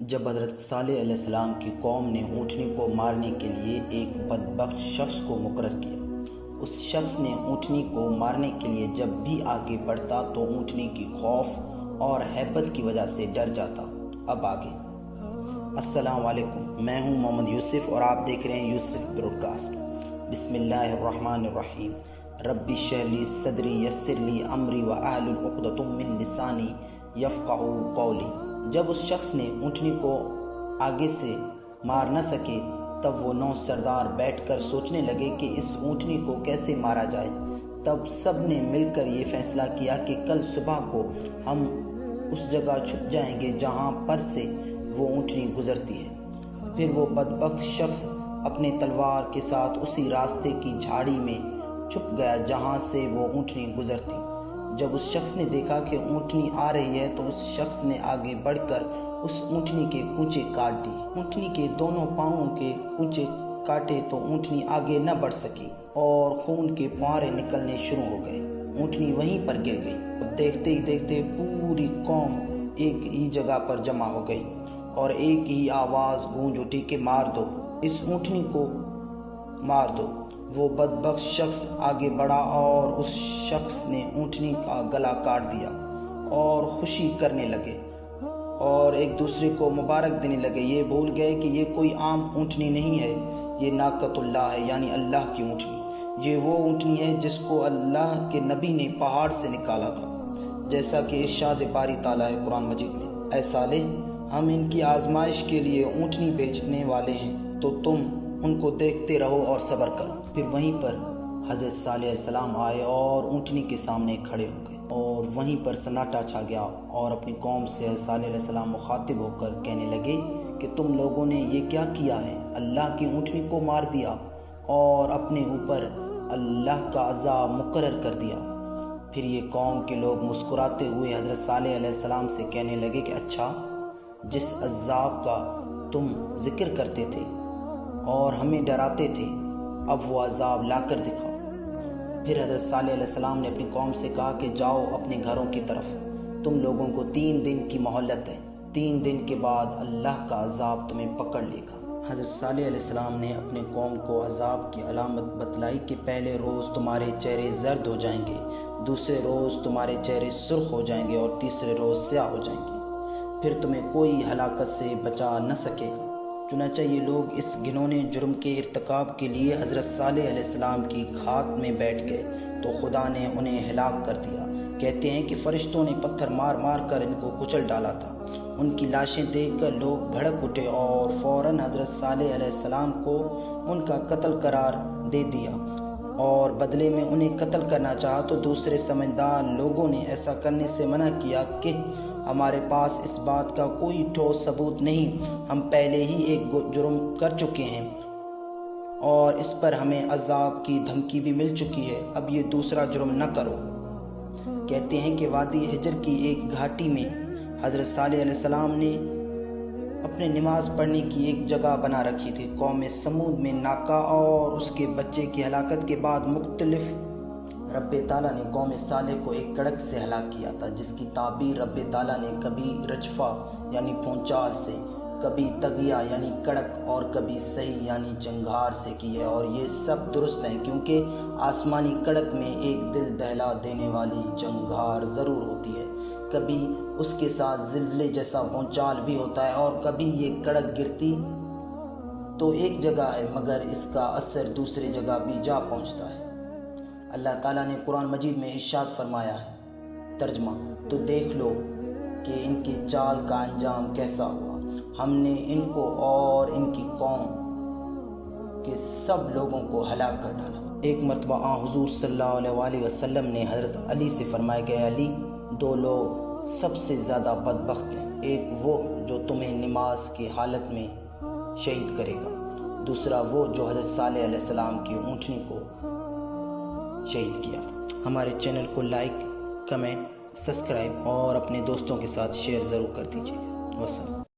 جب حضرت صالح علیہ السلام کی قوم نے اونٹنی کو مارنے کے لیے ایک بدبخت شخص کو مقرر کیا، اس شخص نے اونٹنی کو مارنے کے لیے جب بھی آگے بڑھتا تو اونٹنی کی خوف اور ہیبت کی وجہ سے ڈر جاتا۔ اب آگے۔ السلام علیکم، میں ہوں محمد یوسف اور آپ دیکھ رہے ہیں یوسف براڈ کاسٹ۔ بسم اللہ الرحمن الرحیم۔ رب اشرح لی صدری یسر لی امری واحلل عقدۃ من لسانی یفقہوا قولی۔ جب اس شخص نے اونٹنی کو آگے سے مار نہ سکے تب وہ 9 سردار بیٹھ کر سوچنے لگے کہ اس اونٹنی کو کیسے مارا جائے۔ تب سب نے مل کر یہ فیصلہ کیا کہ کل صبح کو ہم اس جگہ چھپ جائیں گے جہاں پر سے وہ اونٹنی گزرتی ہے۔ پھر وہ بدبخت شخص اپنے تلوار کے ساتھ اسی راستے کی جھاڑی میں چھپ گیا جہاں سے وہ اونٹنی گزرتی۔ جب اس شخص نے دیکھا کہ اونٹنی آ رہی ہے تو اس شخص نے آگے بڑھ کر اس اونٹنی کے کونچے کاٹ دی۔ اونٹنی کے دونوں پاؤں کے کونچے کاٹے تو اونٹنی آگے نہ بڑھ سکی اور خون کے فوارے نکلنے شروع ہو گئے۔ اونٹنی وہیں پر گر گئی۔ اب دیکھتے ہی دیکھتے پوری قوم ایک ہی جگہ پر جمع ہو گئی اور ایک ہی آواز گونج اٹھی کہ مار دو، اس اونٹنی کو مار دو۔ وہ بدبخت شخص آگے بڑھا اور اس شخص نے اونٹنی کا گلا کاٹ دیا اور خوشی کرنے لگے اور ایک دوسرے کو مبارک دینے لگے۔ یہ بھول گئے کہ یہ کوئی عام اونٹنی نہیں ہے، یہ ناقۃ اللہ ہے، یعنی اللہ کی اونٹنی۔ یہ وہ اونٹنی ہے جس کو اللہ کے نبی نے پہاڑ سے نکالا تھا، جیسا کہ ارشاد باری تعالیٰ ہے قرآن مجید میں۔ اے صالح، ہم ان کی آزمائش کے لیے اونٹنی بھیجنے والے ہیں، تو تم ان کو دیکھتے رہو اور صبر کرو۔ پھر وہیں پر حضرت صالح علیہ السلام آئے اور اونٹنی کے سامنے کھڑے ہو گئے اور وہیں پر سناٹا چھا گیا اور اپنی قوم سے حضرت صالح علیہ السلام مخاطب ہو کر کہنے لگے کہ تم لوگوں نے یہ کیا کیا ہے؟ اللہ کی اونٹنی کو مار دیا اور اپنے اوپر اللہ کا عذاب مقرر کر دیا۔ پھر یہ قوم کے لوگ مسکراتے ہوئے حضرت صالح علیہ السلام سے کہنے لگے کہ اچھا، جس عذاب کا تم ذکر کرتے تھے اور ہمیں ڈراتے تھے، اب وہ عذاب لا کر دکھاؤ۔ پھر حضرت صالح علیہ السلام نے اپنی قوم سے کہا کہ جاؤ اپنے گھروں کی طرف، تم لوگوں کو 3 دن کی مہلت ہے، 3 دن کے بعد اللہ کا عذاب تمہیں پکڑ لے گا۔ حضرت صالح علیہ السلام نے اپنے قوم کو عذاب کی علامت بتلائی کہ پہلے روز تمہارے چہرے زرد ہو جائیں گے، دوسرے روز تمہارے چہرے سرخ ہو جائیں گے اور تیسرے روز سیاہ ہو جائیں گے، پھر تمہیں کوئی ہلاکت سے بچا نہ سکے گا۔ چنانچہ یہ لوگ اس گھنونے جرم کے ارتکاب کے لیے حضرت صالح علیہ السلام کی گھات میں بیٹھ گئے تو خدا نے انہیں ہلاک کر دیا۔ کہتے ہیں کہ فرشتوں نے پتھر مار مار کر ان کو کچل ڈالا تھا۔ ان کی لاشیں دیکھ کر لوگ بھڑک اٹھے اور فوراً حضرت صالح علیہ السلام کو ان کا قتل قرار دے دیا اور بدلے میں انہیں قتل کرنا چاہا تو دوسرے سمجھدار لوگوں نے ایسا کرنے سے منع کیا کہ ہمارے پاس اس بات کا کوئی ٹھوس ثبوت نہیں، ہم پہلے ہی ایک جرم کر چکے ہیں اور اس پر ہمیں عذاب کی دھمکی بھی مل چکی ہے، اب یہ دوسرا جرم نہ کرو۔ کہتے ہیں کہ وادی حجر کی ایک گھاٹی میں حضرت صالح علیہ السلام نے اپنے نماز پڑھنے کی ایک جگہ بنا رکھی تھی۔ قوم سمود میں ناقہ اور اس کے بچے کی ہلاکت کے بعد مختلف رب تعالیٰ نے قوم صالح کو ایک کڑک سے ہلاک کیا تھا، جس کی تعبیر رب تعالیٰ نے کبھی رجفہ یعنی پھونچال سے، کبھی تغیہ یعنی کڑک اور کبھی صحیح یعنی چنگھار سے کی ہے، اور یہ سب درست ہیں کیونکہ آسمانی کڑک میں ایک دل دہلا دینے والی چنگھار ضرور ہوتی ہے، کبھی اس کے ساتھ زلزلے جیسا پھونچال بھی ہوتا ہے اور کبھی یہ کڑک گرتی تو ایک جگہ ہے مگر اس کا اثر دوسری جگہ بھی جا پہنچتا ہے۔ اللہ تعالیٰ نے قرآن مجید میں ارشاد فرمایا ہے، ترجمہ، تو دیکھ لو کہ ان کی چال کا انجام کیسا ہوا، ہم نے ان کو اور ان کی قوم کے سب لوگوں کو ہلاک کر ڈالا۔ ایک مرتبہ حضور صلی اللہ علیہ وسلم نے حضرت علی سے فرمایا کہ علی، 2 لوگ سب سے زیادہ بدبخت ہیں، ایک وہ جو تمہیں نماز کی حالت میں شہید کرے گا، دوسرا وہ جو حضرت صالح علیہ السلام کی اونٹنی کو شہید کیا۔ ہمارے چینل کو لائک، کمنٹ، سبسکرائب اور اپنے دوستوں کے ساتھ شیئر ضرور کر دیجیے۔ وسلام۔